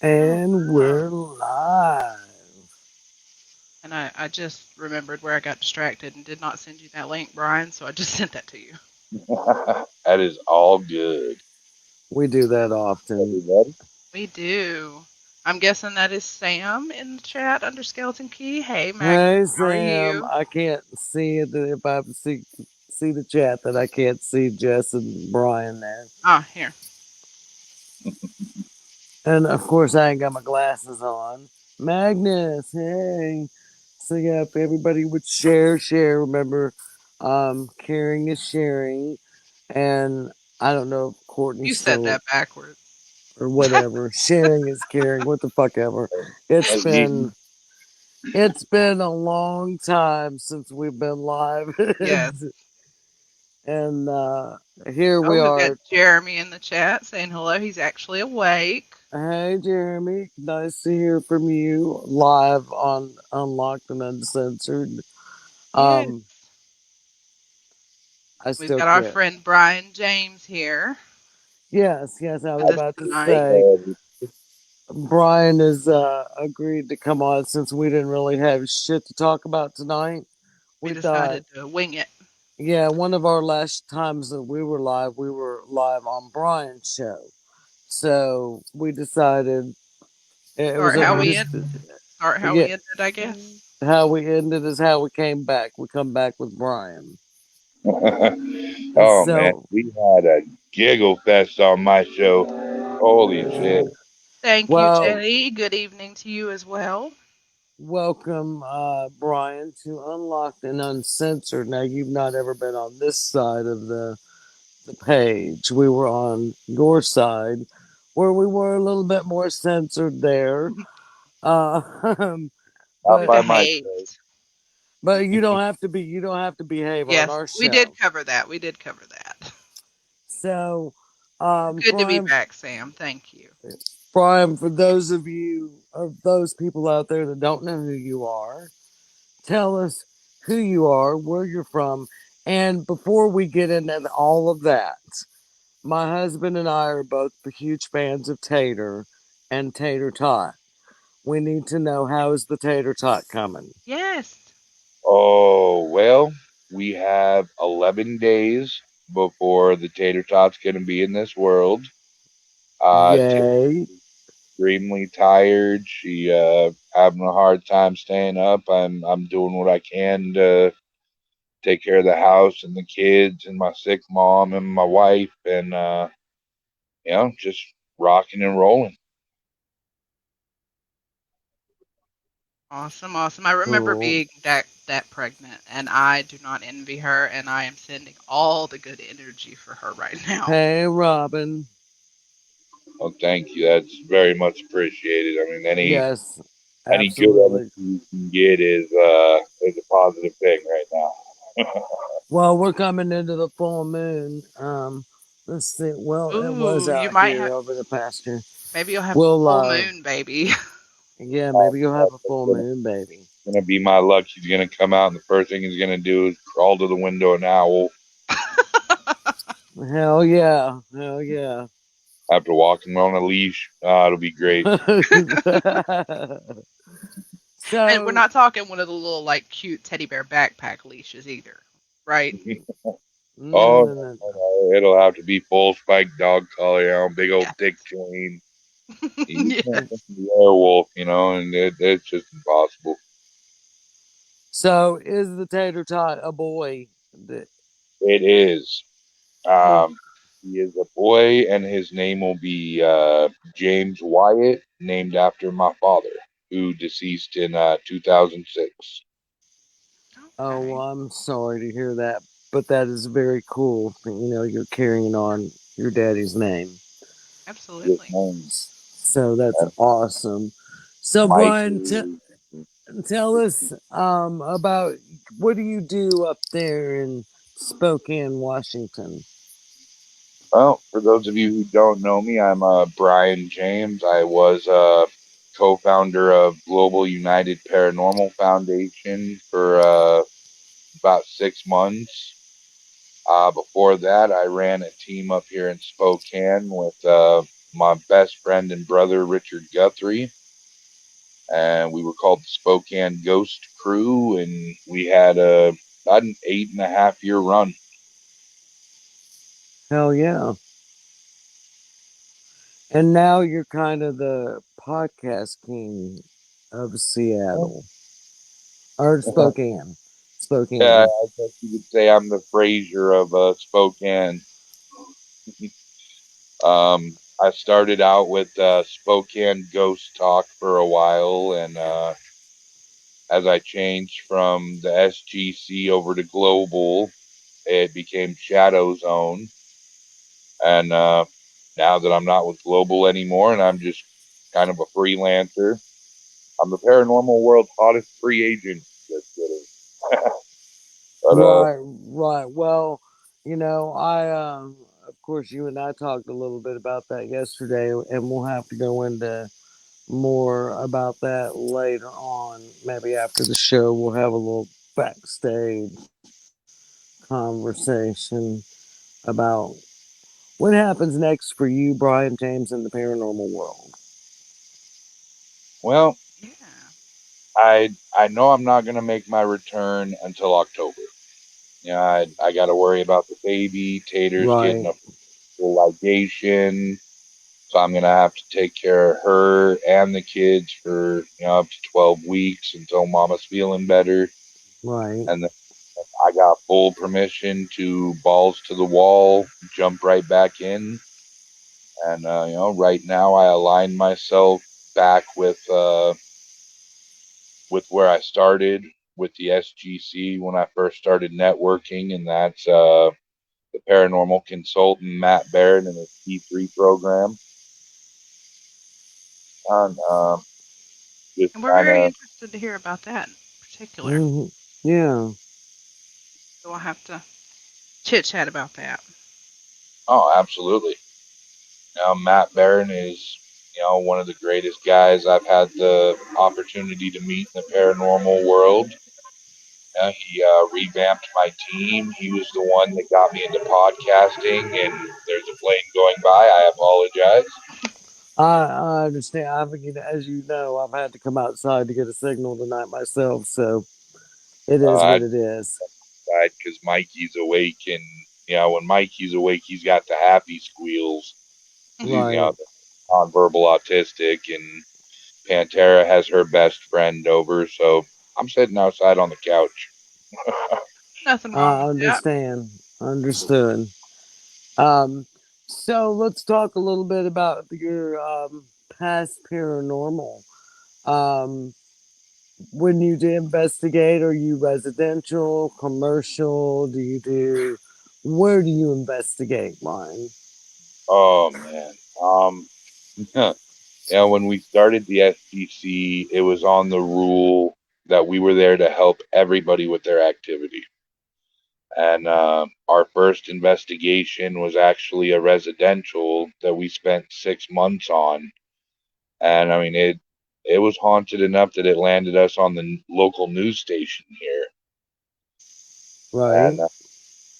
And we're live. And I just remembered where I got distracted and did not send you that link, Brian, so I just sent that to you. That is all good. We do that often. Everybody. We do. I'm guessing that is Sam in the chat under Skeleton Key. Hey, Magnus, Hey how are Sam, you? I can't see it if I see the chat that I can't see Jess and Brian there. Ah, here. And of course I ain't got my glasses on. Magnus, hey. So yeah, if everybody would share, remember caring is sharing. And I don't know if You Courtney's said still that backwards. or whatever. Sharing is caring. What the fuck ever. It's That's neat. been It's been a long time since we've been live. Yes. and here Oh, we we've got are. Jeremy in the chat saying hello. He's actually awake. Hey, Jeremy. Nice to hear from you live on Unlocked and Uncensored. Yes. Um, I We've still got our can't. friend Brian James here Yes, I was with us about to tonight. say Brian has agreed to come on since we didn't really have shit to talk about tonight. We We thought, decided to wing it. yeah, one of our last times that we were live on Brian's show. So we decided it was Start a how we just end. Start how yeah. we ended, I guess. How we ended is how we came back. We come back with Brian. And Oh man, so, we had a giggle fest on my show. Holy shit! Thank you, well, Jenny. Good evening to you as well. welcome, Brian, to Unlocked and Uncensored. Now, you've not ever been on this side of the page. We were on your side, where we were a little bit more censored there. Uh, Not We but by my show. behaved. you don't have to behave on Yes, our we did show. cover that. We did cover that. So, Good to be Brian, back, Sam. Thank you. Brian, for those of you, of those people out there that don't know who you are, tell us who you are, where you're from, and before we get into all of that, my husband and I are both huge fans of Tater and Tater Tot. We need to know, how is the Tater Tot coming? Yes. Oh well, we have 11 days before the tater tot's gonna be in this world. Tater's Yay. extremely tired. She having a hard time staying up. I'm doing what I can to take care of the house and the kids and my sick mom and my wife and just rocking and rolling. Awesome, awesome. I remember Cool. being that pregnant, and I do not envy her, and I am sending all the good energy for her right now. Hey, Robin. Well, thank you. That's very much appreciated. I mean, Yes, any good energy absolutely. you can get is a positive thing right now. Well, we're coming into the full moon. Let's see. Well, it was Ooh, you out might here have. over the pasture. Maybe you'll have a We'll, full moon, baby. yeah, Uh, maybe you'll have a full gonna, moon, baby. gonna be my luck. He's gonna come out, and the first thing he's gonna do is crawl to the window and owl Hell yeah, hell yeah. after walking on a leash. It'll be great. And we're So, not talking one of the little like cute teddy bear backpack leashes either, right? no, Oh no, no, no. no, no. It'll have to be full spike dog collar, big old Yeah. thick chain. You can't Yes. be a werewolf, and it's just impossible. So, is the tater tot a boy? It is. Hmm. Um, he is a boy, and his name will be James Wyatt, named after my father, who deceased in 2006. Oh, well, Okay. I'm sorry to hear that, but that is very cool. You're carrying on your daddy's name. Yes, Absolutely. name. So that's And awesome. So Brian, Mikey. tell us about, what do you do up there in Spokane, Washington? Well, for those of you who don't know me, I'm Brian James. I was co-founder of Global United Paranormal Foundation for about 6 months. Before that, I ran a team up here in Spokane with my best friend and brother Richard Guthrie, and we were called the Spokane Ghost Crew, and we had about an 8.5 year run. Hell yeah. And now you're kind of the podcast king of Seattle or Spokane. Yeah, Spokane. I guess you could say I'm the Frasier of Spokane. I started out with Spokane Ghost Talk for a while, and as I changed from the SGC over to Global, it became Shadow Zone. And now that I'm not with Global anymore, and I'm just kind of a freelancer, I'm the paranormal world's hottest free agent. Just kidding. But Right, right. Well, of course, you and I talked a little bit about that yesterday, and we'll have to go into more about that later on. Maybe after the show, we'll have a little backstage conversation about what happens next for you, Brian James, in the paranormal world. well, Yeah. I know I'm not gonna make my return until October. Yeah, I got to worry about the baby. Tater's getting Right, a full ligation, so I'm gonna have to take care of her and the kids for up to 12 weeks until Mama's feeling better, right. and then I got full permission to balls to the wall, jump right back in, and right now I align myself back with where I started with the SGC when I first started networking, and that's the paranormal consultant Matt Barrett and his P3 program. And just And we're kind very of, interested to hear about that in particular. Hmm. Yeah. So we'll have to chit chat about that. oh, absolutely. Matt Barron is, one of the greatest guys I've had the opportunity to meet in the paranormal world. He revamped my team. He was the one that got me into podcasting, and there's a plane going by. I apologize. I understand. As you know, I've had to come outside to get a signal tonight myself, so it is I what it is. died because Mikey's awake, and when Mikey's awake, he's got the happy squeals. He's Right. nonverbal autistic, and Pantera has her best friend over, so I'm sitting outside on the couch. Nothing wrong I with that. understand. Understood. Um, so let's talk a little bit about your past paranormal. Um, when you do investigate, are you residential, commercial? Where do you investigate, Ryan? Oh man. When we started the SGC, it was on the rule that we were there to help everybody with their activity. And our first investigation was actually a residential that we spent 6 months on. And I mean, it was haunted enough that it landed us on the local news station here. Right. And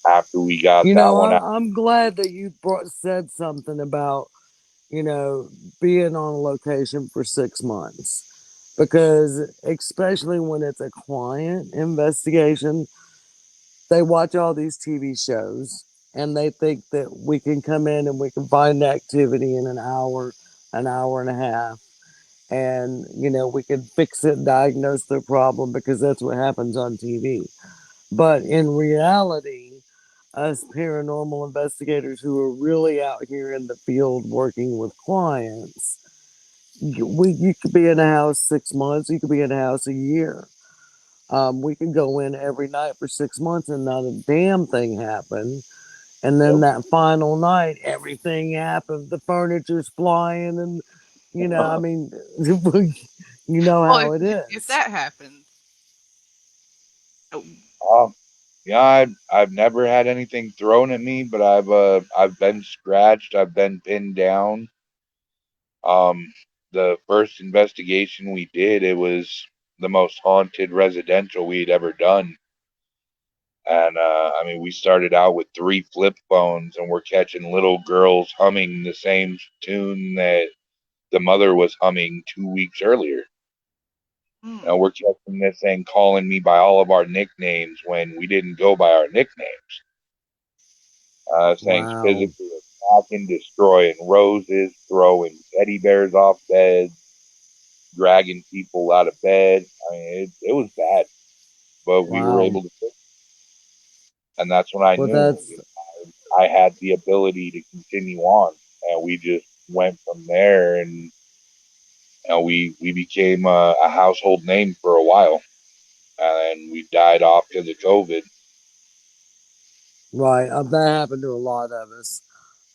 after we got that one out, I'm glad that you said something about you know being on a location for 6 months because especially when it's a client investigation, they watch all these TV shows and they think that we can come in and we can find activity in an hour and a half, and we can fix it, diagnose their problem because that's what happens on TV. But in reality, us paranormal investigators who are really out here in the field working with clients, you could be in a house 6 months, you could be in a house a year. We can go in every night for 6 months and not a damn thing happen. And then yep. that final night, everything happens. The furniture's flying, and I mean, you know Well, how it if is, that happens, oh, um, yeah, I've never had anything thrown at me, but I've been scratched, I've been pinned down. The first investigation we did, it was the most haunted residential we'd ever done. And I mean, we started out with 3 flip phones, and we're catching little girls humming the same tune that the mother was humming 2 weeks earlier. Hmm. We're catching this thing calling me by all of our nicknames when we didn't go by our nicknames. Things Wow. physically attacking, destroying roses, throwing teddy bears off beds, dragging people out of bed. I mean, it was bad, but we were Wow. able to fix it. And that's when I Well, knew that's I had the ability to continue on. And we just went from there, and we became a household name for a while, and we died off because of COVID. right. That happened to a lot of us.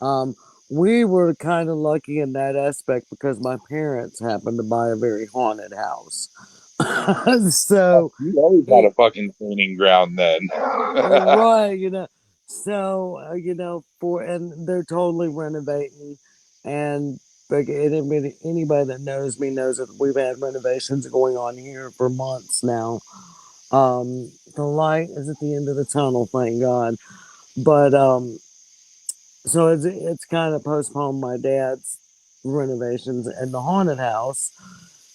Um, we were kind of lucky in that aspect because my parents happened to buy a very haunted house. So You always had it a fucking training ground then. right, so for and they're totally renovating, and like anybody that knows me knows that we've had renovations going on here for months now. The light is at the end of the tunnel, thank God. But so it's kind of postponed my dad's renovations and the haunted house.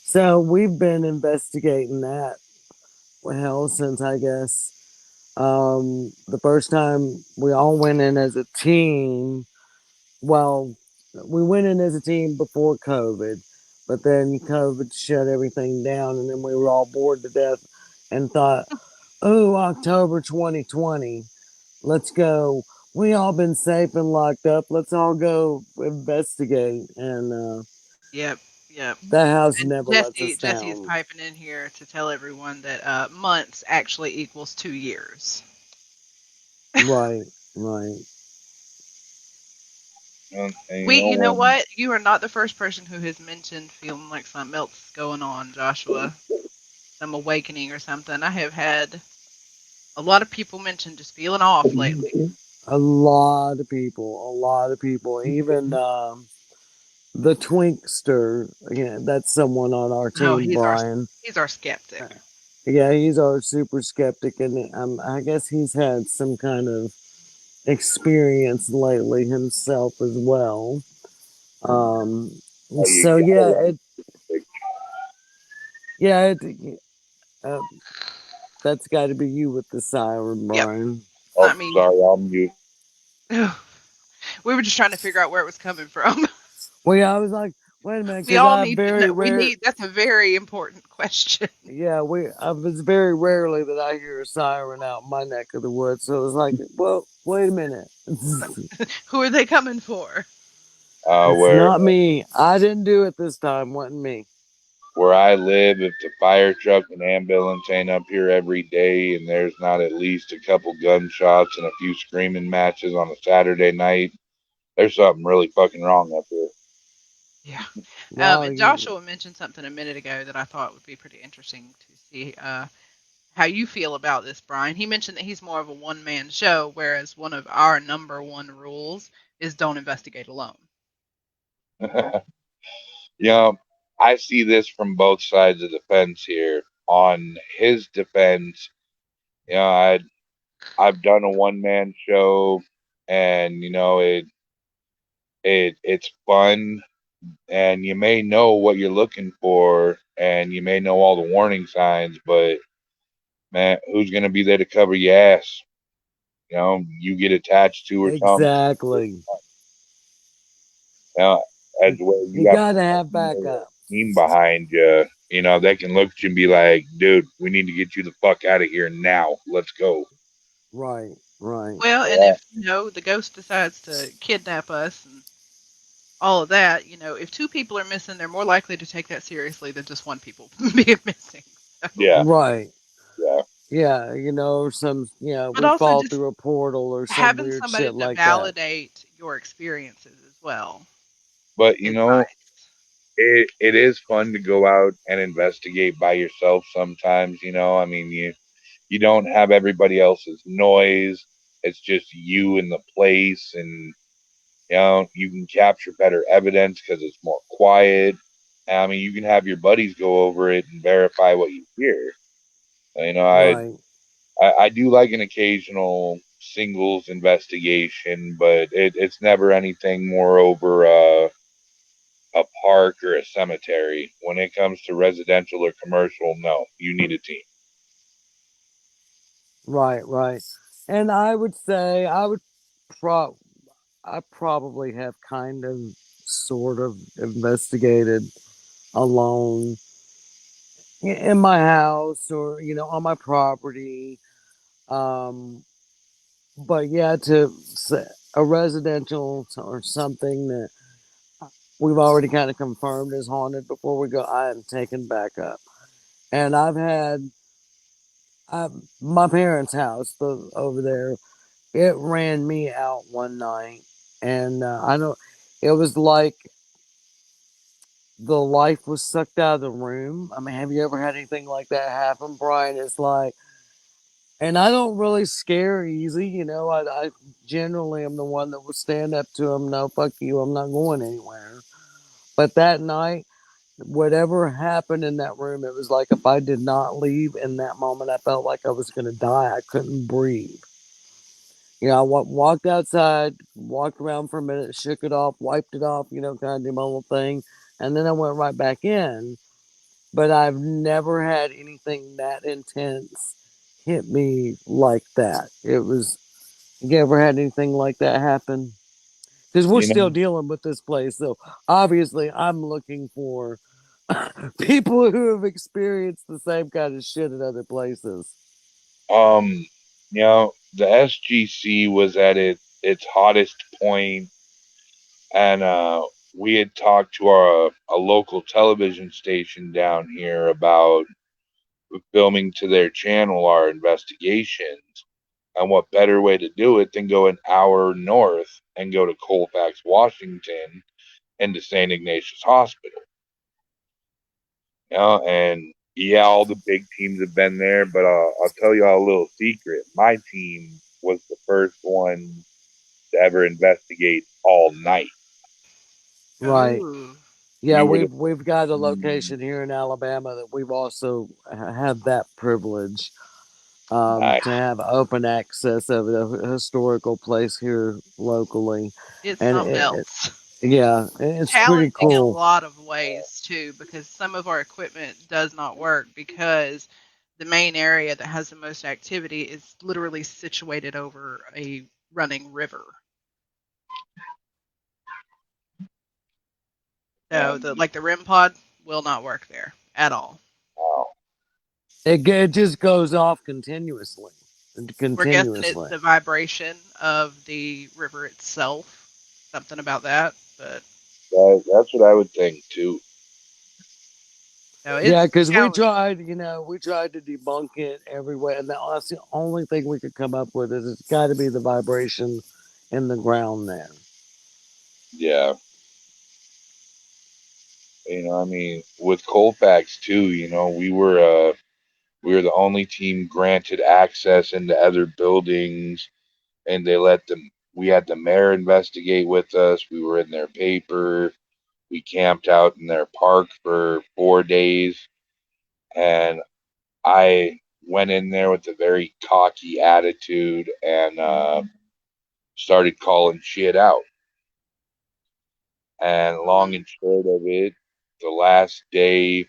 So we've been investigating that hell since I guess the first time we all went in as a team. Well, we went in as a team before COVID, but then COVID shut everything down, and then we were all bored to death and thought, oh, October 2020, let's go. We all been safe and locked up. Let's all go investigate. And Yep. Yep. that house And never lets Jesse us Jesse is down. piping in here to tell everyone that months actually equals 2 years. Right, right. And We, you know when what? You are not the first person who has mentioned feeling like something else is going on, Joshua. Some awakening or something. I have had a lot of people mention just feeling off lately. A lot of people, even the Twinkster. Again, that's someone on our Oh, team, Brian. he's our skeptic. Yeah, he's our super skeptic, and I guess he's had some kind of experience lately himself as well. Um, you so gotta yeah, love it. yeah, uh, that's got to be you with the siren, Yep, Brian. Oh, not me. sorry, I'm mute. We were just trying to figure out where it was coming from. Well, yeah, I was like, wait a minute, We because all I need to very know. We rare, need. That's a very important question. yeah, it's very rarely that I hear a siren out in my neck of the woods. So it was like, well, wait a minute, Who are they coming for? it's Where not me. I didn't do it this time. Wasn't me. I live, if the fire truck and ambulance ain't up here every day, and there's not at least a couple gunshots and a few screaming matches on a Saturday night, there's something really fucking wrong up here. Yeah. Wow, And Joshua mentioned something a minute ago that I thought would be pretty interesting to see how you feel about this, Brian. He mentioned that he's more of a one man show, whereas one of our number one rules is don't investigate alone. You know, I see this from both sides of the fence here. On his defense, you know, I've done a one man show, and it's fun, and you may know what you're looking for, and you may know all the warning signs, but man, who's gonna be there to cover your ass? You get attached to or something. exactly. You know, as well, you You have gotta have a backup. team behind you. They can look at you and be like, "Dude, we need to get you the fuck out of here now. Let's go." Right, right, Well, and Yeah, if the ghost decides to kidnap us and all of that, if two people are missing, they're more likely to take that seriously than just one people being missing. So, yeah, right. yeah. Yeah, but we also fall just through a portal or some having weird somebody shit to like that. validate your experiences as well But is nice. it is fun to go out and investigate by yourself sometimes. I mean, you don't have everybody else's noise. It's just you in the place, and you can capture better evidence because it's more quiet. I mean, you can have your buddies go over it and verify what you hear. I Right. I do like an occasional singles investigation, but it's never anything more over a park or a cemetery. When it comes to residential or commercial, no, you need a team. Right, right. And I would say pro I probably have kind of sort of investigated alone in my house or on my property. Um, but yeah, to a residential or something that we've already kind of confirmed is haunted before we go, I am taken back up. And I've had I, my parents' house over there. It ran me out one night, and I don't. It was like the life was sucked out of the room. I mean, have you ever had anything like that happen, Brian? It's like, and I don't really scare easy. I generally am the one that would stand up to him. No, fuck you. I'm not going anywhere. But that night, whatever happened in that room, it was like if I did not leave in that moment, I felt like I was going to die. I couldn't breathe. I walked outside, walked around for a minute, shook it off, wiped it off, kind of do my little thing. And then I went right back in. But I've never had anything that intense hit me like that. You ever had anything like that happen? Because we're You still know, dealing with this place. So obviously, I'm looking for people who have experienced the same kind of shit at other places. um, the SGC was at its hottest point, and we had talked to a local television station down here about filming to their channel our investigations. And what better way to do it than go an hour north and go to Colfax, Washington, into St. Ignatius Hospital? And yeah, all the big teams have been there, but I'll tell you all a little secret. My team was the first one to ever investigate all night. Right. Ooh. Yeah, We were the we've got a mm, location here in Alabama that we've also have that privilege night. to have open access of a historical place here locally, It's and something else. yeah, it's pretty Challenging in a cool. lot of ways too, because some of our equipment does not work because the main area that has the most activity is literally situated over a running river. So the Um, like the REM pod will not work there at all. wow. It just goes off continuously, We're guessing it's continuously. the vibration of the river itself, something about that. But That's what I would think too. no, Yeah, it's because challenging. we tried to debunk it every way, and that's the only thing we could come up with is it's got to be the vibration in the ground there. Yeah. I mean, with Colfax too, we were the only team granted access into other buildings, and they let them. We had the mayor investigate with us. We were in their paper. We camped out in their park for 4 days, and I went in there with a very cocky attitude and started calling shit out. And long Mm. and short of it, the last day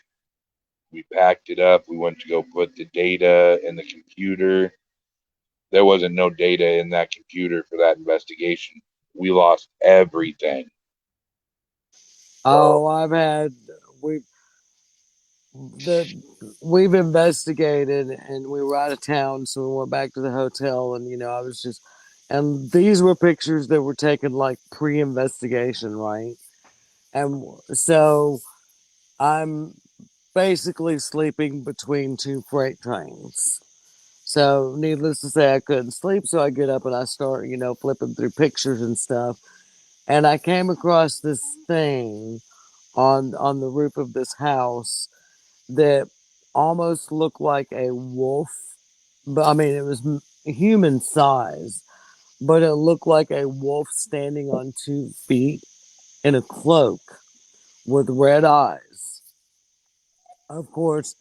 we packed it up. We went to go put the data in the computer. There wasn't no data in that computer for that investigation. We lost everything. So Oh, we've the we've investigated, and we were out of town, so we went back to the hotel, and I was just, and these were pictures that were taken like pre-investigation, right? And so I'm basically sleeping between two freight trains. So, needless to say, I couldn't sleep. So I get up and I start, flipping through pictures and stuff. And I came across this thing on the roof of this house that almost looked like a wolf. But I mean, it was human size, but it looked like a wolf standing on 2 feet in a cloak with red eyes. Of course,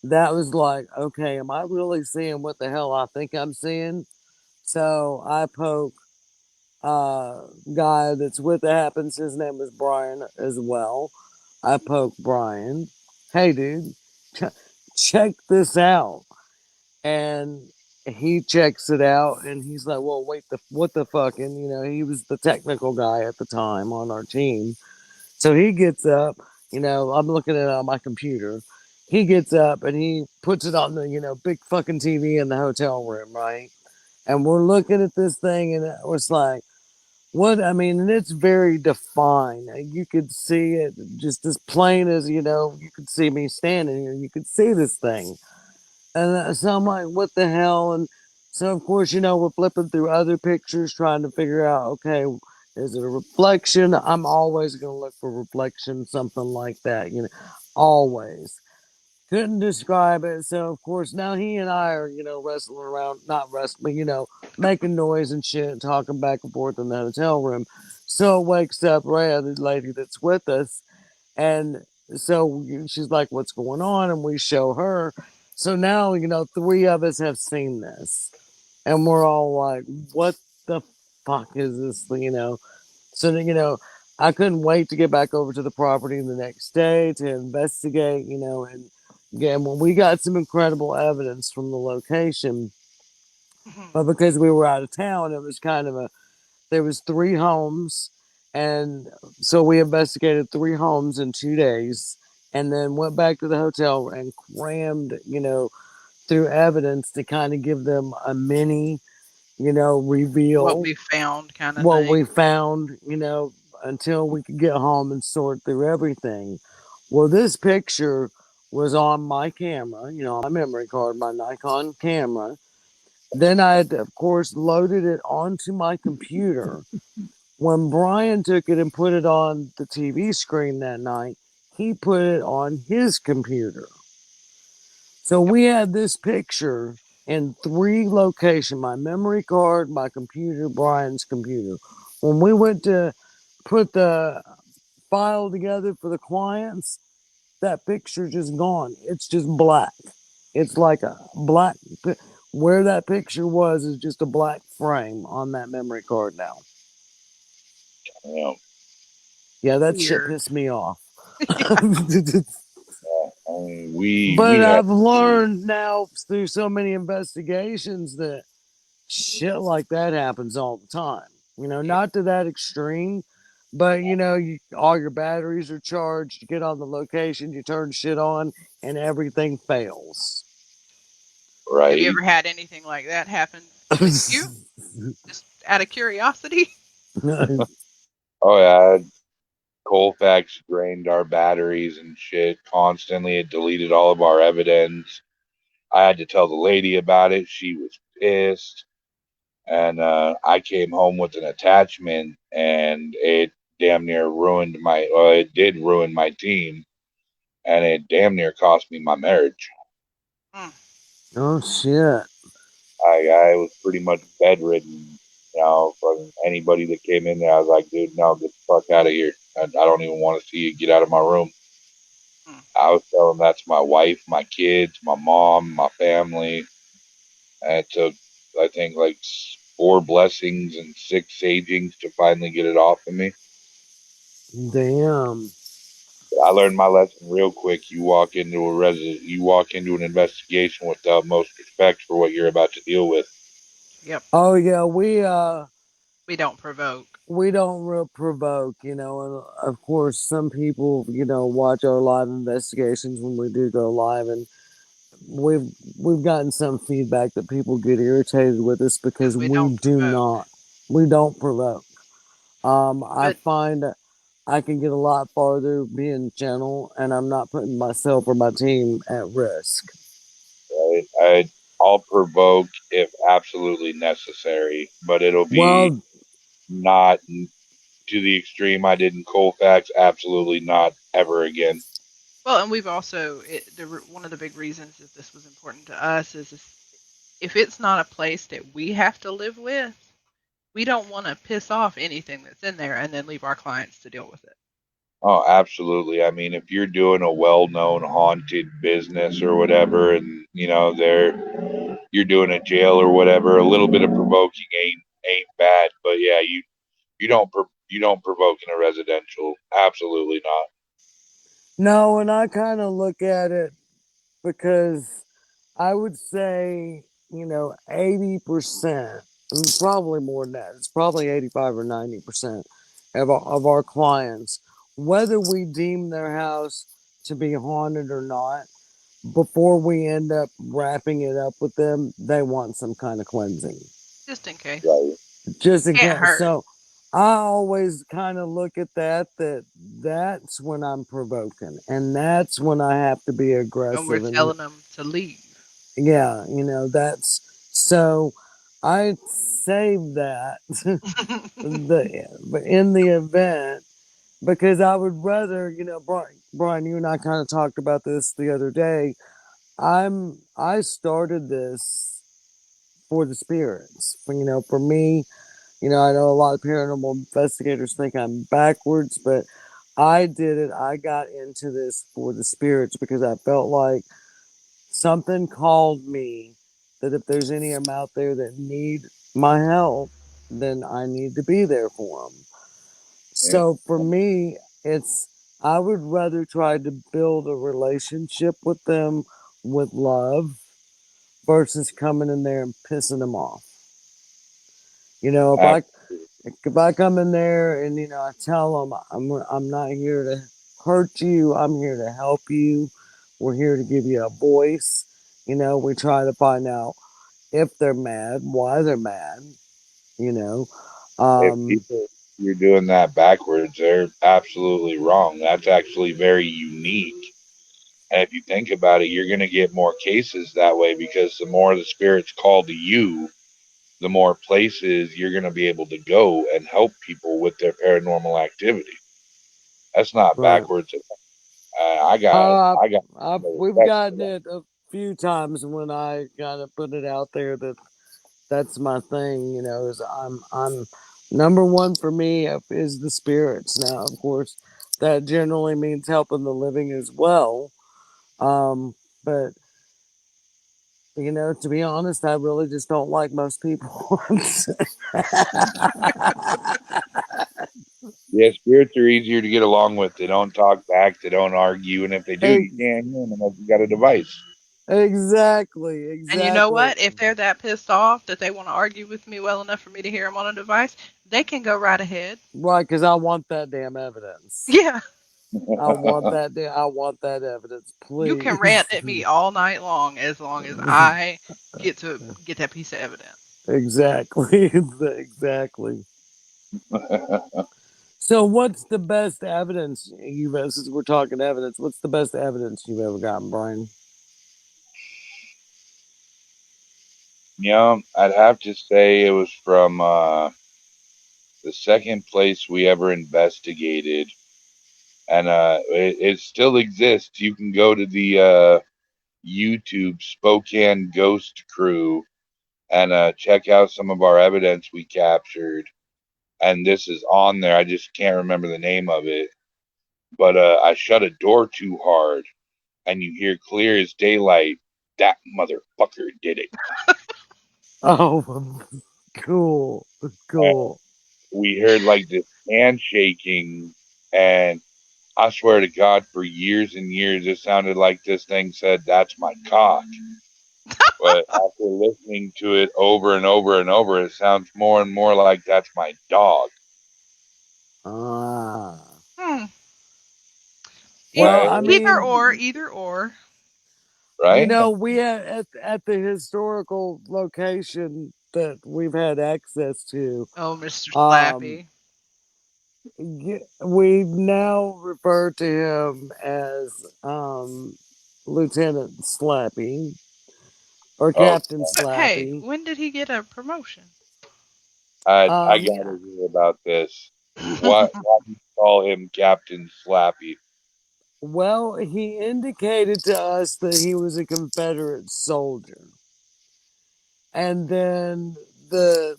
that was like, okay, am I really seeing what the hell I think I'm seeing? So I poke guy that's with it happens. His name is Brian as well. I poke Brian. Hey, dude, ch- check this out. And he checks it out, and he's like, "Well, wait, what the fucking?" He was the technical guy at the time on our team. So he gets up. I'm looking at it on my computer. He gets up and he puts it on the big fucking TV in the hotel room, right? And we're looking at this thing, and it was like, what I mean, and it's very defined. You could see it just as plain as you could see me standing here. You could see this thing, and so I'm like, what the hell? And so of course, we're flipping through other pictures, trying to figure out, okay, is it a reflection? I'm always gonna look for reflection, something like that. Always. Couldn't describe it. So of course now he and I are, wrestling around, not wrestling, making noise and shit, talking back and forth in the hotel room. So it wakes up Rhea, the lady that's with us, and so she's like, "What's going on?" And we show her. So now, three of us have seen this, and we're all like, "What the fuck is this?" So then, I couldn't wait to get back over to the property the next day to investigate, and again, when we got some incredible evidence from the location, but because we were out of town, it was kind of there was three homes, and so we investigated three homes in 2 days, and then went back to the hotel and crammed, through evidence to kind of give them a mini, What reveal we found, kind of what thing. we found, until we could get home and sort through everything. Well, this picture was on my camera, on my memory card, my Nikon camera. Then I had, of course, loaded it onto my computer. When Brian took it and put it on the TV screen that night, he put it on his computer. So Yep. we had this picture in three locations: my memory card, my computer, Brian's computer. When we went to put the file together for the clients, that picture just gone. It's just black. It's like a black, where that picture was is just a black frame on that memory card now. You know, Yeah, that shit Weird. pissed me off. I mean, we But had I've learned now through so many investigations that shit like that happens all the time. Yep. Not to that extreme, but all your batteries are charged. You get on the location, you turn shit on, and everything fails. Have you right. ever had anything like that happen with you? Just out of curiosity? Oh yeah, Colfax drained our batteries and shit constantly. It deleted all of our evidence. I had to tell the lady about it. She was pissed. And I came home with an attachment, and it damn near ruined my. Well, it did ruin my team, and it damn near cost me my marriage. Mm, Oh shit. I was pretty much bedridden. From anybody that came in there, I was like, dude, no, get the fuck out of here. I don't even want to see you. Get out of my room. mm. I was telling that to my wife, my kids, my mom, my family. And it took, I think, like four blessings and six sagings to finally get it off of me. Damn. I learned my lesson real quick. You walk into an investigation with the utmost respect for what you're about to deal with. Yep. Oh yeah, We don't provoke. we don't real provoke, and of course some people, watch our live investigations when we do go live, and we've we've gotten some feedback that people get irritated with us because Because we don't provoke. we don't provoke. I But find I can get a lot farther being gentle, and I'm not putting myself or my team at risk. Right? I'll provoke if absolutely necessary, but it'll be Well, not to the extreme I did in Colfax. Absolutely not ever again. well, and we've also one of the big reasons that this was important to us is if it's not a place that we have to live with, we don't want to piss off anything that's in there and then leave our clients to deal with it. Oh, absolutely. I mean, if you're doing a well-known haunted business or whatever, and you're doing a jail or whatever, a little bit of provoking ain't bad. But yeah, you don't provoke in a residential. Absolutely not. No, and I kind of look at it because I would say, 80%, and probably more than that. It's probably 85 or 90% of our clients, whether we deem their house to be haunted or not, before we end up wrapping it up with them, they want some kind of cleansing. Just in case. Right. Just in Can't case. hurt. So I always kind of look at that's when I'm provoking, and that's when I have to be And we're aggressive. And telling them to leave. yeah, that's so I save that but in the event, because I would rather, Brian, you and I kind of talked about this the other day. I started this for the spirits. For me, I know a lot of paranormal investigators think I'm backwards, but I did it. I got into this for the spirits because I felt like something called me that if there's any of them out there that need my help, then I need to be there for them. Yeah. So for me, I would rather try to build a relationship with them with love versus coming in there and pissing them off. You know, if Ab- I if I come in there and I tell them I'm not here to hurt you, I'm here to help you. We're here to give you a voice. We try to find out if they're mad, why they're mad. You know, if um, people you're doing that backwards, they're absolutely wrong. That's actually very unique. And if you think about it, you're going to get more cases that way because the more the spirits call to you, the more places you're going to be able to go and help people with their paranormal activity. That's not right. backwards. I got, Uh, I got we've respect for gotten that. it a few times when I kind of put it out there that that's my thing. Is I'm number one for me is the spirits. Now, of course, that generally means helping the living as well. But to be honest, I really just don't like most people. Yeah, spirits are easier to get along with. They don't talk back. They don't argue. And if they do, you Ex- can't hear them unless you got a device. exactly, And you know exactly. what? If they're that pissed off that they want to argue with me well enough for me to hear them on a device, they can go right ahead. Right, because I want that damn evidence. Yeah, I want that evidence, you can rant please. at me all night long as I get to get that piece of evidence. Exactly, exactly. So, what's the best evidence since we're talking evidence, what's the best evidence you've ever gotten, Brian? I'd have to say it was from the second place we ever investigated, and it still exists. You can go to the YouTube Spokane Ghost Crew and check out some of our evidence we captured. And this is on there. I just can't remember the name of it. But I shut a door too hard, and you hear clear as daylight. That motherfucker did it. Oh, cool, cool. We heard like this handshaking, and I swear to God, for years and years, it sounded like this thing said, "That's my cock." But after listening to it over and over and over, it sounds more and more like that's my dog. Ah. Hmm. Well, Right? I Either mean, or, either or. Right? we at the historical location that we've had access to, Oh, Mr. um, Slappy. we now refer to him as Lieutenant Slappy or Oh, Captain Hey, Slappy. when did he get a promotion? I Yeah. gotta hear about this. Why do you call him Captain Slappy? Well, he indicated to us that he was a Confederate soldier, and then the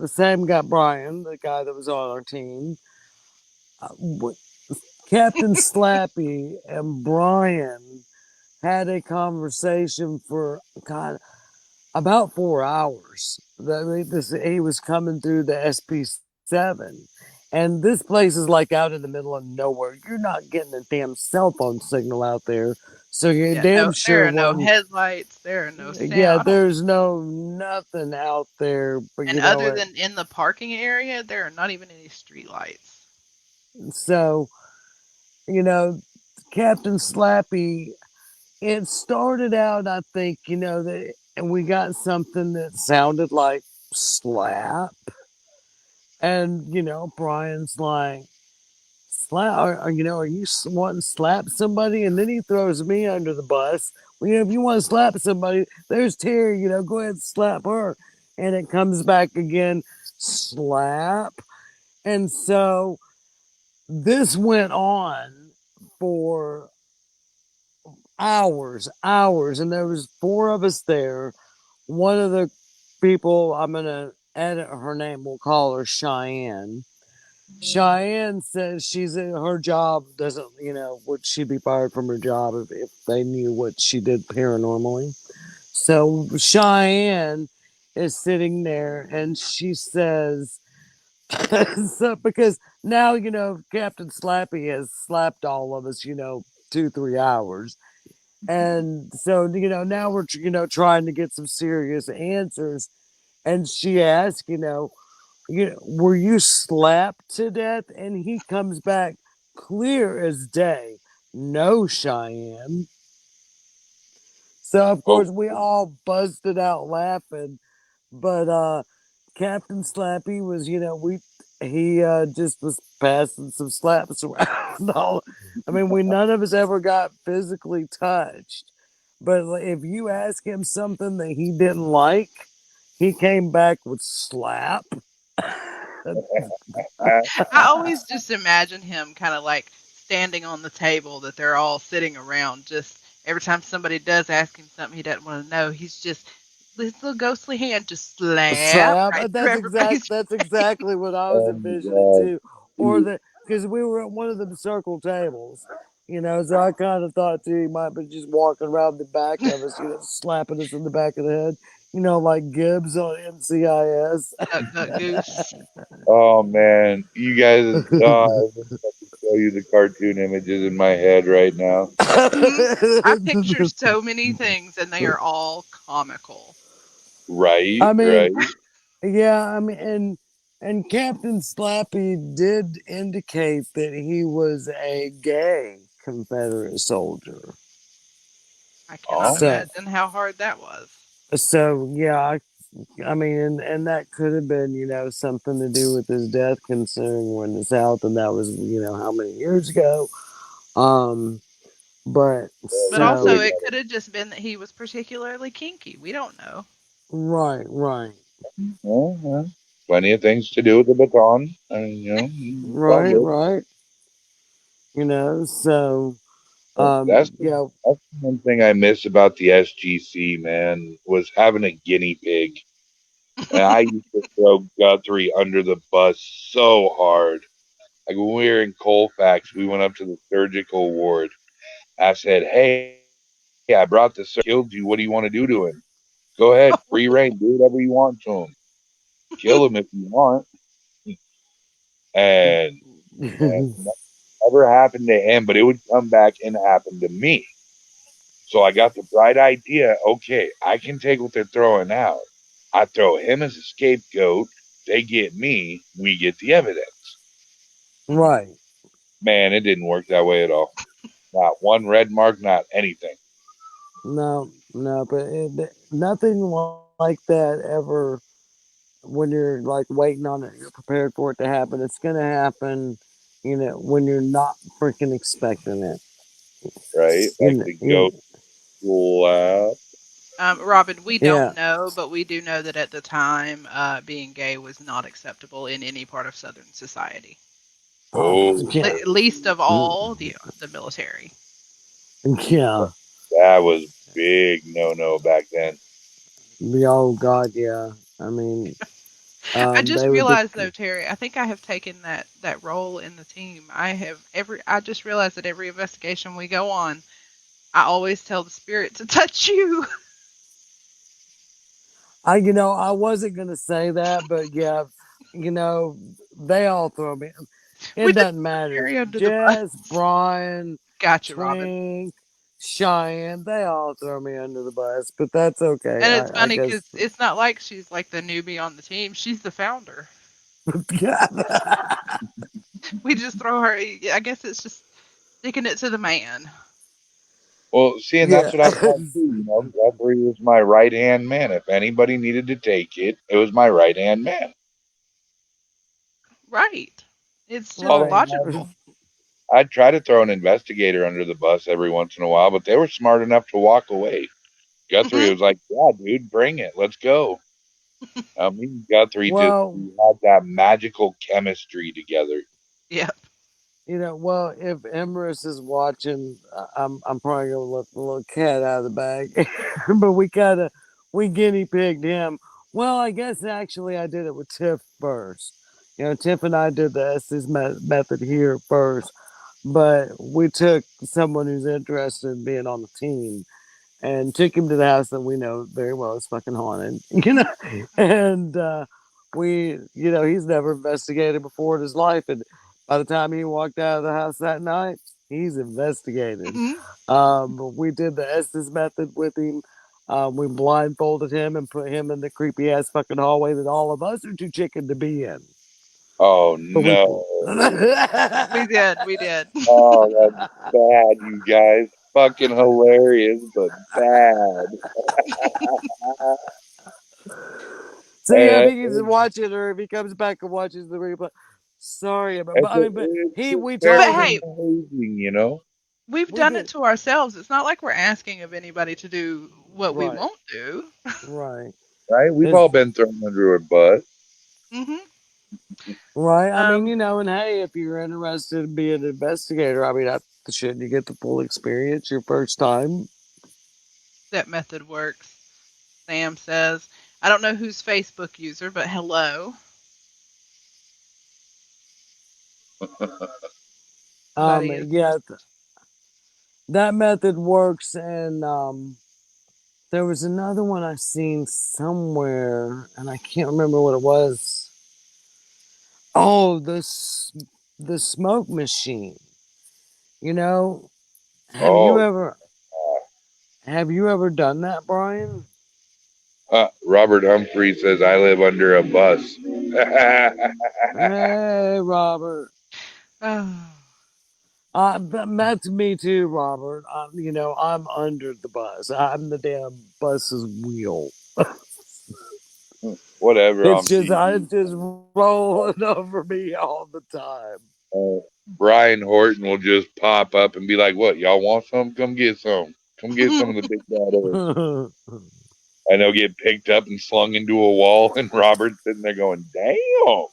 same guy, Brian, the guy that was on our team, uh, Captain Slappy and Brian had a conversation for God about 4 hours. He was coming through the SP7, and this place is like out in the middle of nowhere. You're not getting a damn cell phone signal out there, so you're Yeah, damn no, there sure are no wasn't. headlights, there are no Yeah, sound. I don't. there's no nothing out there, but And you know other it. than in the parking area, there are not even any street lights. So you know, Captain Slappy. It started out, I think, that, and we got something that sounded like slap. And, Brian's like, slap, are you wanting to slap somebody? And then he throws me under the bus. Well, if you want to slap somebody, there's Terry, go ahead and slap her. And it comes back again, slap. And so this went on for hours. And there was four of us there. One of the people, I'm going to edit her name, we'll call her Cheyenne. Cheyenne says her job doesn't, would she be fired from her job if they knew what she did paranormally? So Cheyenne is sitting there and she says, so because now, Captain Slappy has slapped all of us, 2, 3 hours. And so, now we're, trying to get some serious answers. And she asks, were you slapped to death? And he comes back clear as day. No, Cheyenne. So of Oh, course we all busted out laughing. But Captain Slappy was, we he just was passing some slaps around. I mean, we none of us ever got physically touched. But if you ask him something that he didn't like, he came back with slap. I always just imagine him kind of like standing on the table that they're all sitting around. Just every time somebody does ask him something he doesn't want to know, he's just this little ghostly hand just slap Slap. right through That's everybody's That's face. exactly what I was oh my envisioning God. too. Or the because we were at one of the circle tables, so I kind of thought too he might be just walking around the back of us, slapping us in the back of the head, like Gibbs on NCIS. Duck, duck, goose. Oh man, you guys, I wish I could show you the cartoon images in my head right now. I picture so many things, and they are all comical. Right, I mean, right. yeah, I mean, and Captain Slappy did indicate that he was a gay Confederate soldier. I cannot Oh, So, imagine how hard that was. yeah, I mean, and that could have been, something to do with his death, considering we're in the South, and that was, how many years ago. Um, but But we could also, have so it got could have just been that he was particularly kinky. We don't know. right, right, it. Well, plenty of things to do with the baton, and it's all right, good. right. So Well, That's the, yeah, that's the one thing I miss about the SGC, man, was having a guinea pig. And I used to throw Guthrie under the bus so hard. Like when we were in Colfax, we went up to the surgical ward. I said, "Hey, I brought the surgeon. Killed you. What do you want to do to him? Go ahead, free reign. Do whatever you want to him. Kill him if you want." And man, never happened to him, but it would come back and happen to me. So I got the bright idea. Okay, I can take what they're throwing out. I throw him as a scapegoat. They get me. We get the evidence. right. Man, it didn't work that way at all. Not one red mark, not anything. No, no, but nothing like that ever. When you're like waiting on it, you're prepared for it to happen. It's gonna happen, when you're not freaking expecting it. Right? Like the ghost lab. Robin, we don't Yeah. know, but we do know that at the time, being gay was not acceptable in any part of Southern society. Oh, Yeah. Least of all the military. Yeah. that was big no no back then. Oh God, yeah. I mean, I just They would be. realized though, Terry, I think I have taken that role in the team. I just realized that every investigation we go on, I always tell the spirit to touch you. I wasn't gonna say that, but yeah, you know, they all throw me. We It just doesn't throw matter. Terry under the bus. Jess, Brian, Gotcha, Robin. Twink, Cheyenne, they all throw me under the bus, but that's okay. And it's I funny because guess. it's not like she's like the newbie on the team. She's the founder. We just throw her. I guess it's just sticking it to the man. Well, see, and Yeah. that's what I thought too. Jeffrey was my right hand man. If anybody needed to take it, it was my right hand man. Right. It's just Although Right. logical. I'd try to throw an investigator under the bus every once in a while, but they were smart enough to walk away. Guthrie Hmm. was like, "Yeah, dude, bring it. Let's go." Me and Guthrie just Well, we had that magical chemistry together. Yeah. well, if Emrys is watching, I'm probably gonna let the little cat out of the bag. But we guinea pigged him. Well, I guess actually I did it with Tiff first. Tiff and I did the Estes method here first, but we took someone who's interested in being on the team and took him to the house that we know very well is fucking haunted, and he's never investigated before in his life, and by the time he walked out of the house that night, he's investigated. Hmm. We did the Estes method with him. We blindfolded him and put him in the creepy ass fucking hallway that all of us are too chicken to be in. Oh But we. no! We did. We did. Oh, that's bad, you guys. Fucking hilarious, but bad. So yeah, if And he can just watch it, or if he comes back and watches the replay, sorry about. it's, But I mean, but it's we But told fairly hey, him amazing. we've we done it did to ourselves. It's not like we're asking of anybody to do what we right, won't do. right. Right? We've It's all been thrown under a bus. Hmm. right. I mean, Um, and hey, if you're interested in being an investigator, I mean, shouldn't you get the full experience your first time? that method works. Sam says, I don't know who's Facebook user, but hello. Somebody is Yeah, that method works, and there was another one I seen somewhere, and I can't remember what it was. Oh, the smoke machine. You know, have you Oh, ever have you ever done that, Brian? Robert Humphrey says I live under a bus. Hey, Robert. Oh, That's me too, Robert. I'm under the bus. I'm the damn bus's wheel. Whatever, Humpty. It's just rolling over me all the time. Brian Horton will just pop up and be like, "What? Y'all want some? Come get some. Come get some of the big bad eggs." And they'll get picked up and slung into a wall, and Robert's sitting there going, "Damn!"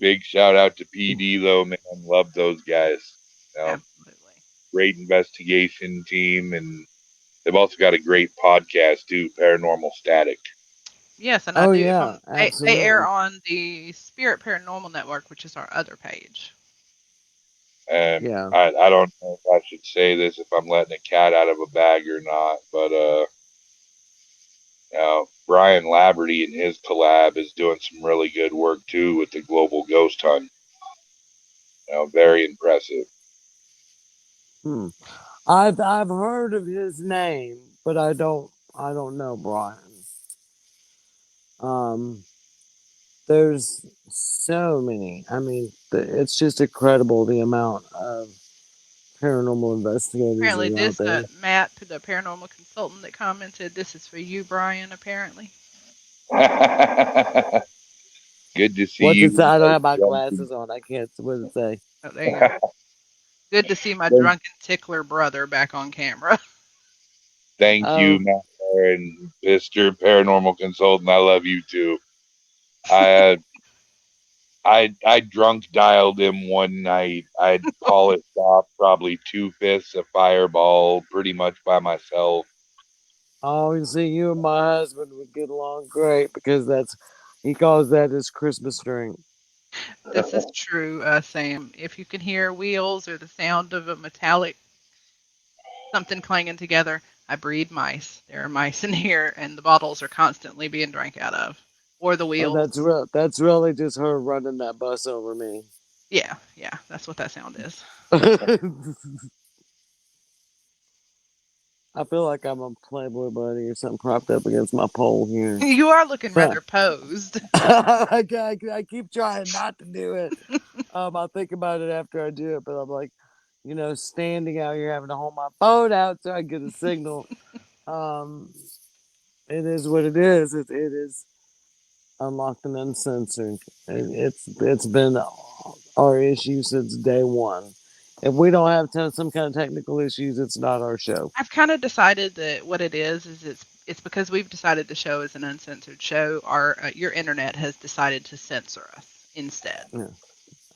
Big shout out to PD though, man. Love those guys. You know, absolutely. great investigation team, and they've also got a great podcast too, Paranormal Static. Yes, and I Oh do. If yeah, I'm, they air absolutely. on the Spirit Paranormal Network, which is our other page. And Yeah. I don't know if I should say this if I'm letting a cat out of a bag or not, but Brian Laverty and his collab is doing some really good work too with the global ghost hunt. Very impressive. Hmm. I've heard of his name, but I don't know Brian. Um, there's so many. I mean, it's just incredible the amount of paranormal investigators that Apparently, are out this there. Matt, the paranormal consultant that commented, this is for you, Brian. Apparently, Good to see What's it say? you I don't guys have my jumping. glasses on. I can't. What does it say? oh, there you go. Good to see my Thank drunken tickler brother back on camera. thank you, Oh, Matt and Mr. Paranormal Consultant. I love you too. I I drunk dialed him one night. I'd polished off probably 2/5 of Fireball pretty much by myself. Oh, see, you and my husband would get along great because he calls that his Christmas drink. This is true, Sam. If you can hear wheels or the sound of a metallic something clanging together, I breed mice. There are mice in here, and the bottles are constantly being drank out of, or the Oh, wheels. that's really just her running that bus over me. Yeah, yeah, that's what that sound is. I feel like I'm a Playboy bunny or something propped up against my pole here. You are looking Try. rather posed. I keep trying not to do it. I think about it after I do it, but I'm like, standing out here having to hold my phone out so I get a signal. Um, it is what it is. It is unlocked and uncensored. It's been our issue since day one. If we don't have some kind of technical issues, it's not our show. I've kind of decided that what it is it's because we've decided the show is an uncensored show. Our your internet has decided to censor us instead. Yeah.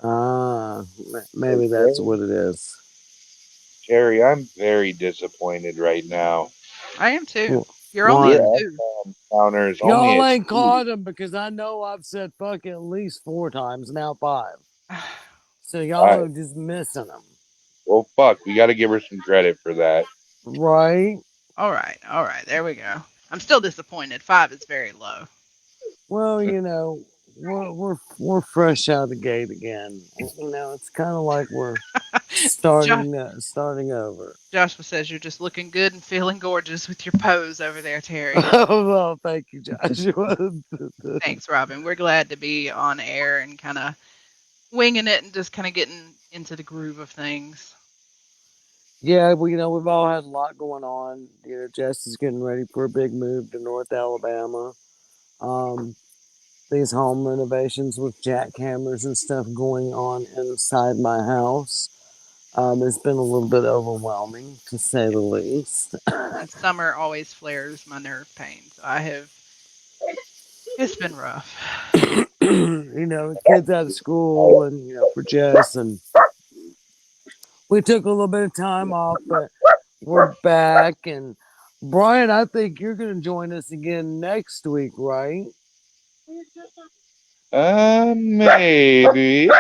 Ah, Hey, maybe that's Terry, what it is. Terry, I'm very disappointed right now. I am too. You're only Your at Why? two. counter is only Y'all at ain't two. caught him because I know I've said fuck at least 4 times, now five. So All y'all right. are just missing them. Well, fuck. We got to give her some credit for that. Right? All right, there we go. I'm still disappointed. Five is very low. Well, we're fresh out of the gate again. It's kind of like we're Josh, starting over. Joshua says you're just looking good and feeling gorgeous with your pose over there, Terry. Oh, well, thank you, Joshua. Thanks, Robin. We're glad to be on air and kind of winging it and just kind of getting into the groove of things. Yeah, we've all had a lot going on. Jess is getting ready for a big move to North Alabama. Um, these home renovations with jackhammers and stuff going on inside my house. It's been a little bit overwhelming, to say the least. And summer always flares my nerve pain. So it's been rough. Kids out of school, and for Jess, and we took a little bit of time off, but we're back. And Brian, I think you're going to join us again next week, right? Maybe.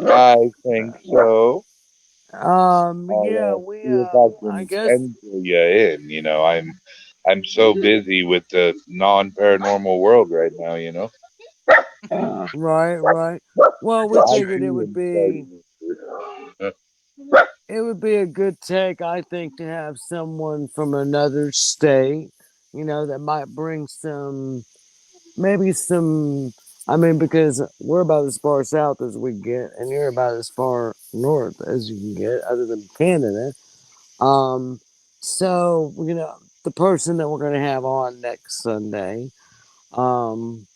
I think so. Yeah, I'll we see if I I can guess. pencil you in. I'm so busy with the non-paranormal world right now. Right, right. Well, we I figured do invite you. it would be a good take, I think, to have someone from another state, that might bring maybe some. I mean, because we're about as far south as we get, and you're about as far north as you can get, other than Canada. Um, so the person that we're going to have on next Sunday, um,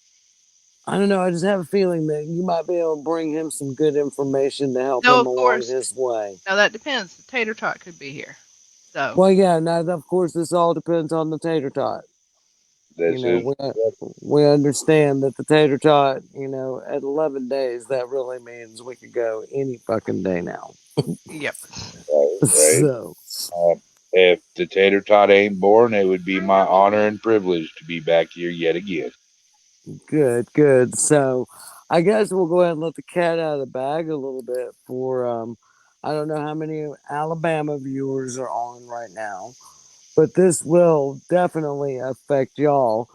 I don't know. I just have a feeling that you might be able to bring him some good information to help No, him of along course. his way. Now that depends. The tater tot could be here. So, Well, yeah. Now, of course, this all depends on the tater tot. You This know, is we we understand that the tater tot, at 11 days, that really means we could go any fucking day now. yep. right, right. So If the tater tot ain't born, it would be my honor and privilege to be back here yet again. good, good. So I guess we'll go ahead and let the cat out of the bag a little bit for I don't know how many Alabama viewers are on right now, but this will definitely affect y'all.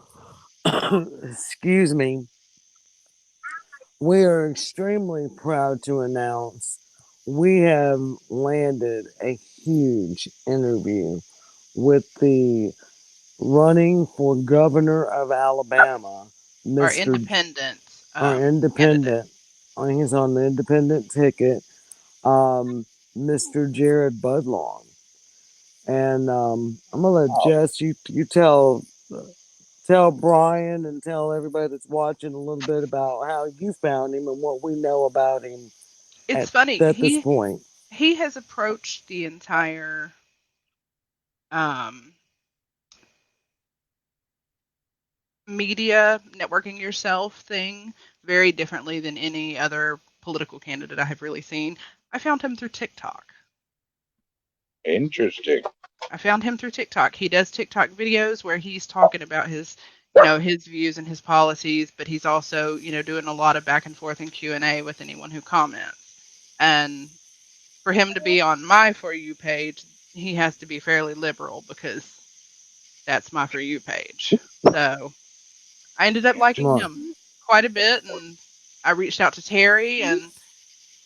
Excuse me. We are extremely proud to announce we have landed a huge interview with the running for governor of Alabama, Our Mr. independent Our candidate. independent. He's on the independent ticket, Mr. Jared Budlong. And I'm gonna let Wow. Jess you tell Brian and tell everybody that's watching a little bit about how you found him and what we know about him It's at funny. this point. He has approached the entire um, media networking yourself thing very differently than any other political candidate I have really seen. I found him through TikTok. Interesting. I found him through TikTok. He does TikTok videos where he's talking about his views and his policies, but he's also, doing a lot of back and forth and Q&A with anyone who comments. And for him to be on my For You page, he has to be fairly liberal because that's my For You page. So I ended up liking Right. him quite a bit, and I reached out to Terry and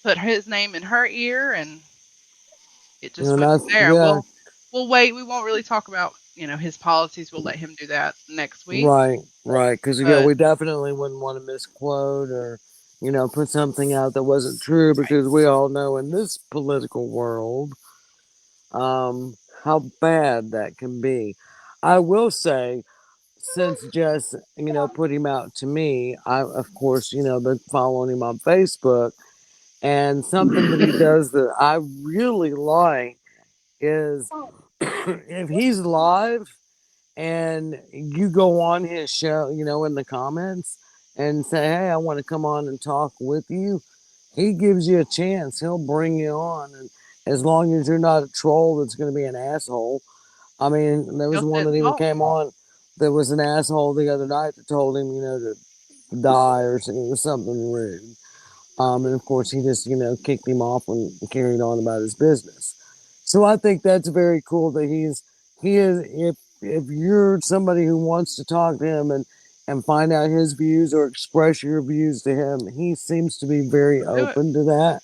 put his name in her ear, and it just And went that's from there. And yeah, we'll wait. We won't really talk about his policies. We'll let him do that next week. right, right. Because yeah, But we definitely wouldn't want to misquote or put something out that wasn't true right, because we all know in this political world how bad that can be. I will say, since Jess, put him out to me, I, of course, been following him on Facebook. And something that he does that I really like is if he's live and you go on his show, in the comments and say, hey, I want to come on and talk with you, he gives you a chance. He'll bring you on. And as long as you're not a troll that's going to be an asshole. I mean, there was he'll one sit that and even talk. came on that was an asshole the other night that told him, to die or something. It was something rude. And of course, he just, kicked him off and carried on about his business. So I think that's very cool that he is, if you're somebody who wants to talk to him and find out his views or express your views to him, he seems to be very Do it. open to that.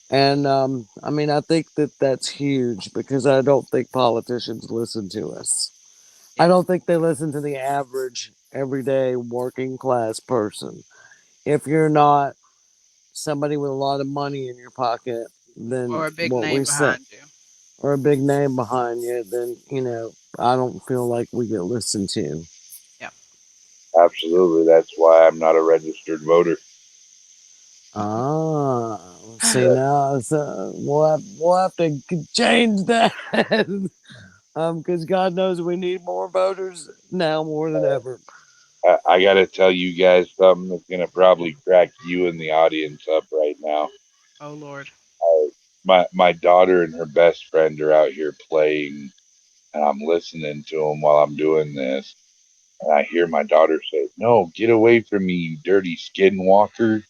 And I mean, I think that that's huge because I don't think politicians listen to us. I Yeah. don't think they listen to the average, everyday working class person. If you're not somebody with a lot of money in your pocket, then Or a big what we name say, behind you. or a big name behind you, then, I don't feel like we get listened to. Yeah. Absolutely. That's why I'm not a registered voter. Ah, see now, so we'll have to change that. Because God knows we need more voters now more than ever. I got to tell you guys something that's going to probably crack you in the audience up right now. Oh Lord. My daughter and her best friend are out here playing, and I'm listening to them while I'm doing this. And I hear my daughter say, "No, get away from me, you dirty skinwalker."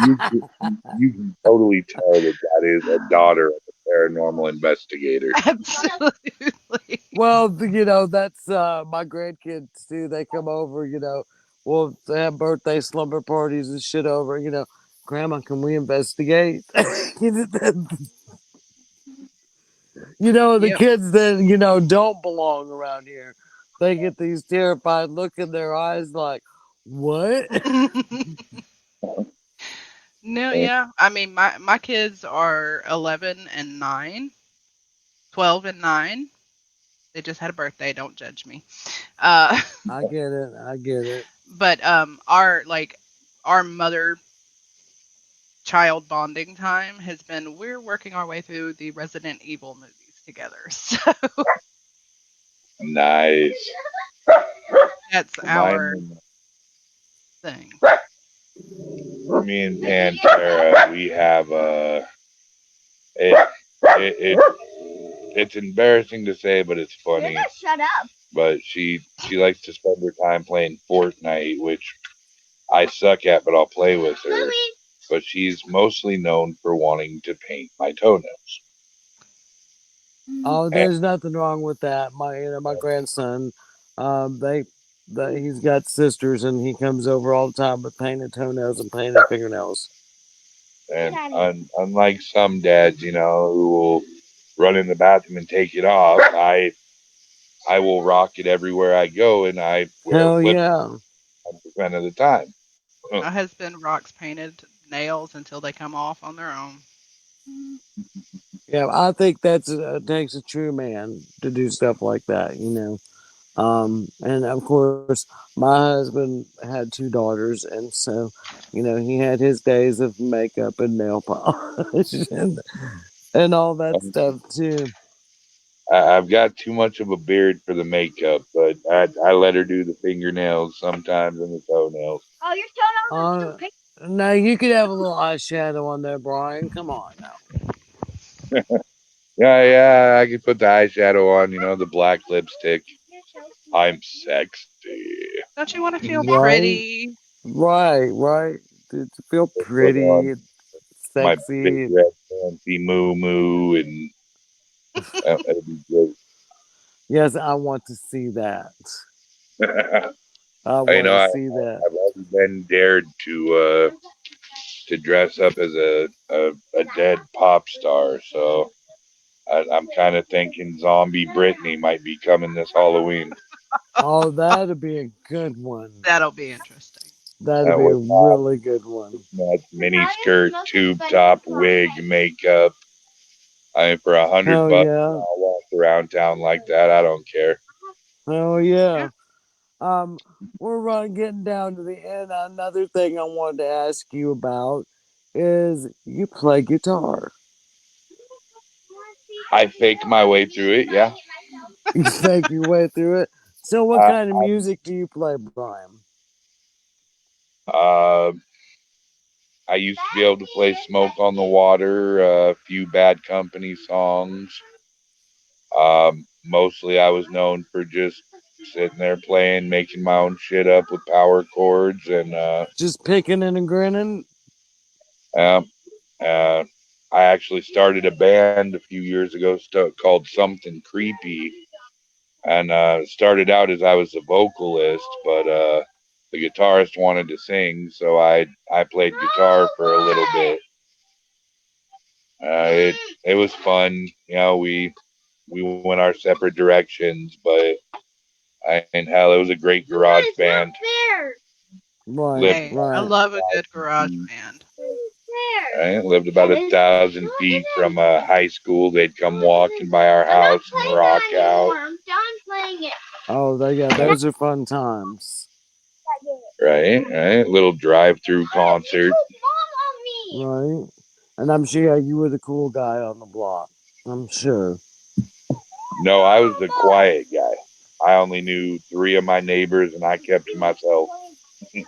You can totally tell that that is a daughter of a paranormal investigator. Absolutely. Well, that's my grandkids too. They come over, we'll have birthday slumber parties and shit over, Grandma, can we investigate? The Yep. kids that, don't belong around here. They get these terrified look in their eyes like, what? No, yeah. I mean, my kids are 11 and 9, 12 and 9. They just had a birthday. Don't judge me. Uh, I get it. I get it. but our mother child bonding time has been we're working our way through the Resident Evil movies together. So Nice. that's our Mine, thing. me and Pantera, we have it, it it's embarrassing to say, but it's funny. Shut up. But she likes to spend her time playing Fortnite, which I suck at, but I'll play with her. But she's mostly known for wanting to paint my toenails. Oh, And, there's nothing wrong with that. My grandson, he's got sisters, and he comes over all the time with painted toenails and painted fingernails. unlike some dads, who will run in the bathroom and take it off, I will rock it everywhere I go, and I wear Hell flip yeah, 100% of the time. My husband rocks painted nails until they come off on their own. yeah. I think that's takes a true man to do stuff like that. And of course, my husband had two daughters, and so, he had his days of makeup and nail polish and all that stuff too. I've got too much of a beard for the makeup, but I let her do the fingernails sometimes and the toenails. Oh, your toenails are Uh, too pink. now you could have a little eyeshadow on there, Brian. Come on now. Yeah, yeah, I could put the eyeshadow on, the black lipstick. I'm sexy. Don't you want to feel Right, pretty? right. To feel Put on pretty and my big sexy. red fancy moo moo, and that'd be great. Yes, I want to see that. I I want to I, see that. I've already been dared to dress up as a dead pop star, so I'm kind of thinking Zombie Britney might be coming this Halloween. Oh, that'd be a good one. That'll be interesting. That'd That be a would really good one. mini skirt, tube top, wig, makeup. I mean, for Hell $100, yeah. I'll walk around town like that. I don't care. Hell yeah. Yeah. Um, we're getting down to the end. Another thing I wanted to ask you about is you play guitar. I fake my way through it. Yeah. You fake your way through it. So, what Uh, kind of music do you play, Brian? uh, I used to be able to play Smoke on the Water, a few Bad Company songs. Mostly I was known for just sitting there playing, making my own shit up with power chords, and Just picking and grinning? um, uh, I actually started a band a few years ago called Something Creepy, and started out as I was the vocalist, but the guitarist wanted to sing, so I played guitar for a little bit. It was fun, we went our separate directions, but I mean, hell, it was a great garage band. Right, Lived Hey, I right. love a good garage band. lived about 1,000 feet from high school. They'd come walking by our house and rock out. Oh, yeah, those are fun times. Right, right. Little drive-through concert. Right? And I'm sure yeah, you were the cool guy on the block. I'm sure. No, I was the quiet guy. I only knew three of my neighbors, and I kept to myself. I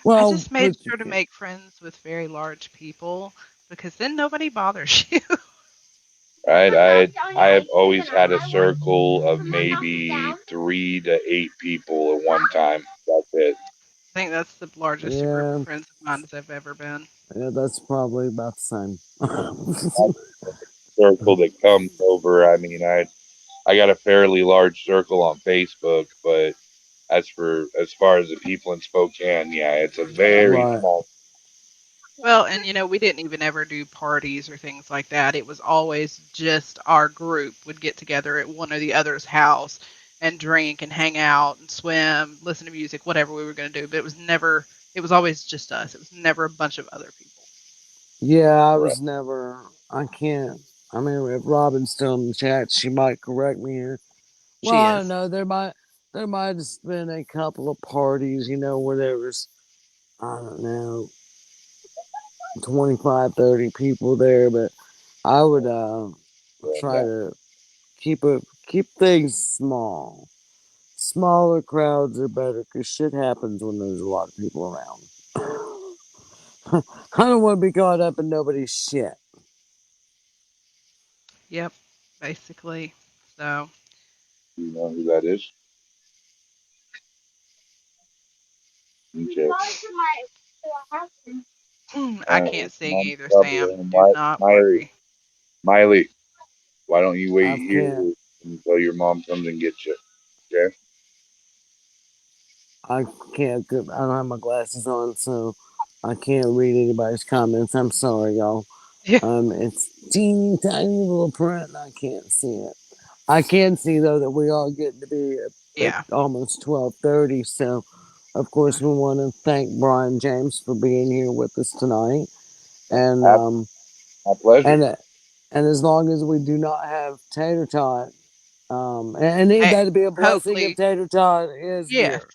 Well, just made but sure to make friends with very large people because then nobody bothers you. Right, I have always had a circle of maybe 3 to 8 people at one time. That's it. I think that's the largest a group of yeah, friends of mine has ever been. yeah, that's probably about the same. Circle that comes over. I mean, I got a fairly large circle on Facebook, but as far as the people in Spokane, yeah, it's a very Right. small. Well, and we didn't even ever do parties or things like that. It was always just our group would get together at one or the other's house and drink and hang out and swim, listen to music, whatever we were going to do. But it was always just us. It was never a bunch of other people. Yeah, I Right. was never. I can't. I mean, if Robin's still in the chat, she might correct me here. Well, She I don't is. know. There might have been a couple of parties, where there was, I don't know, 25, 30 people there, but I would try Yeah. to keep things small. Smaller crowds are better because shit happens when there's a lot of people around. I don't want to be caught up in nobody's shit. Yep, basically. So You know who that is? Okay. I can't sing Mom's either, Sam. trouble. Do not Miley, worry. Miley, why don't you I wait here can't. until your mom comes and gets you? Okay. I can't. I don't have my glasses on, so I can't read anybody's comments. I'm sorry, y'all. Yeah, It's teeny tiny little print. And I can't see it. I can see though that we are getting to be at yeah. almost 12:30. So, of course, we want to thank Brian James for being here with us tonight, and Have um, my pleasure. and and as long as we do not have Tater Tot, and Hey, that'd be a blessing if hopefully, Tater Tot is yes. here.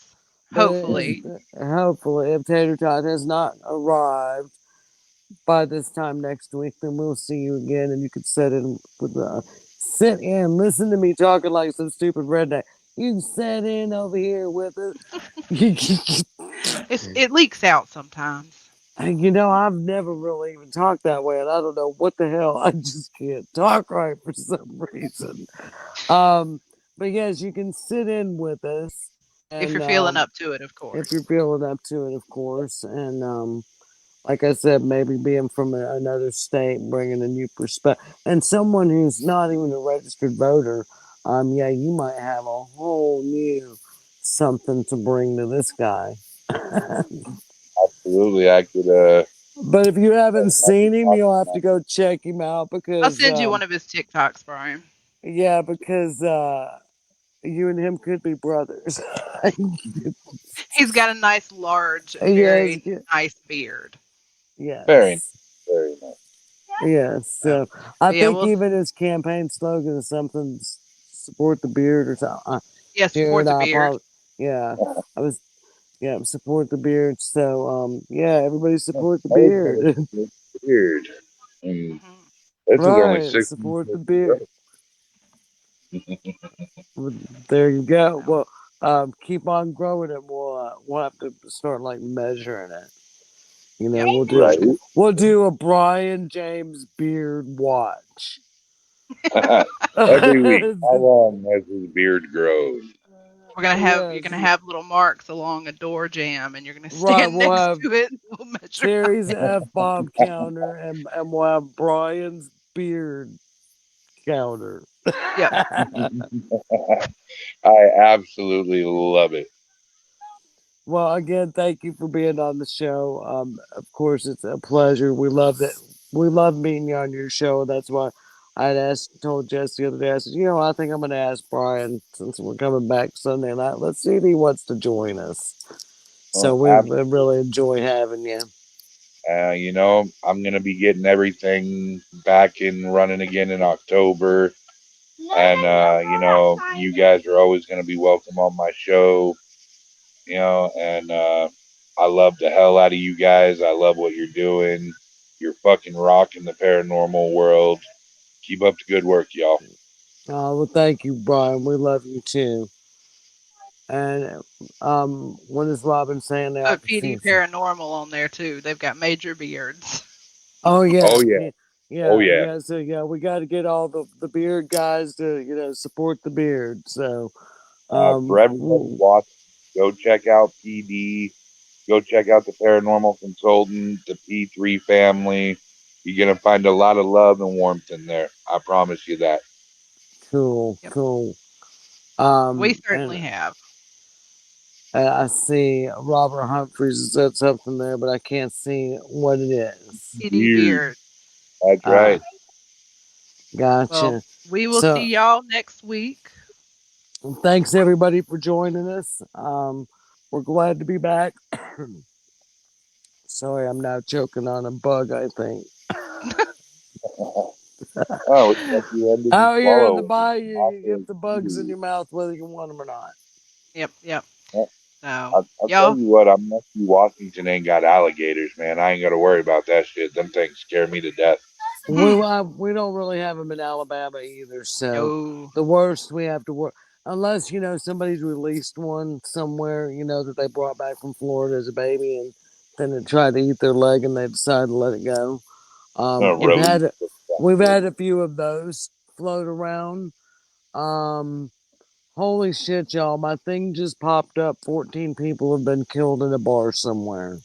But Hopefully, hopefully, if Tater Tot has not arrived by this time next week, then we'll see you again, and you can sit in, listen to me talking like some stupid redneck. You can sit in over here with us. it leaks out sometimes. And I've never really even talked that way, and I don't know what the hell. I just can't talk right for some reason. Um, but yes, you can sit in with us, If you're and feeling up to it, of if you're course. feeling up to it, of course. And like I said, maybe being from another state, bringing a new perspective, and someone who's not even a registered voter. Yeah, you might have a whole new something to bring to this guy. Absolutely, I could But if you haven't I could seen him, talk you'll have to about go check him out I'll because, send you one of his TikToks, Brian. yeah, because you and him could be brothers. He's got a nice, large, Yes, very nice beard. very yes, very nice. yes. So, So I but yeah, think we'll even his campaign slogan is something support the beard or something. yeah Here support and the I beard. apologize. Yeah, I was, yeah, support the beard. So yeah, everybody support the beard. Everybody looks weird. And Hmm. this is only Right, 6 months support the to beard. grow. Well, there you go. So, Well, keep on growing it. We'll have to start like measuring it. yep. Right. We'll do a Brian James beard watch. Every week. How long has his beard grown? We're gonna have you're Yes, gonna have little marks along a door jamb, and you're gonna right. stand We'll next have to it. And we'll measure Terry's out. F bomb counter, and we'll have Brian's beard counter. Yep. I absolutely love it. Well, again, thank you for being on the show. Of course, it's a pleasure. We love that. We love meeting you on your show. That's why I'd told Jess the other day. I said, I think I'm going to ask Brian since we're coming back Sunday night. Let's see if he wants to join us. So we Absolutely. really enjoy having you. I'm going to be getting everything back and running again in October. And, you guys are always going to be welcome on my show, and I love the hell out of you guys. I love what you're doing. You're fucking rocking the paranormal world. Keep up the good work, y'all. Well, thank you, Brian. We love you too. And what is Robin saying the Put PD opposite? Paranormal on there too. They've got major beards. Oh Oh, yeah, yeah. yeah, Oh, yeah, yeah. yeah. So yeah, we got to get all the beard guys to support the beard. So For everybody w- watching, go check out PD. Go check out the Paranormal Consultant, the P3 family. You're going to find a lot of love and warmth in there. I promise you that. cool, Yep. cool. We And certainly have. I see Robert Humphreys has said something there, but I can't see what it is. PD Weird. beard. That's Ah, right. Well, gotcha. we will So see y'all next week. thanks everybody for joining us. We're glad to be back. Sorry, I'm now choking on a bug. I think. Oh, it's like you ended the Out here in the swallow. bayou, you Awful get the bugs in eating. your mouth whether you want them or not. Yep, yep. Well, So, I'll tell y'all, you what, I'm lucky Washington ain't got alligators, man. I ain't got to worry about that shit. Them things scare me to death. We don't really have them in Alabama either. So no. the worst we have to work unless somebody's released one somewhere that they brought back from Florida as a baby and then it tried to eat their leg and they decided to let it go. Yep. Release the We've fucker. had a few of those float around. Um, Holy shit, y'all! My thing just popped up. 14 people have been killed in a bar somewhere.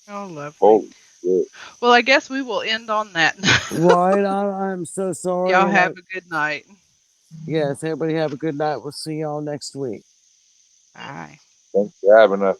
Oh, lovely. Holy shit. Well, I guess we will end on that. Right? I'm so sorry, Y'all and have a good night. yes, everybody have a good night. We'll see y'all next week. Bye. Thanks for having us.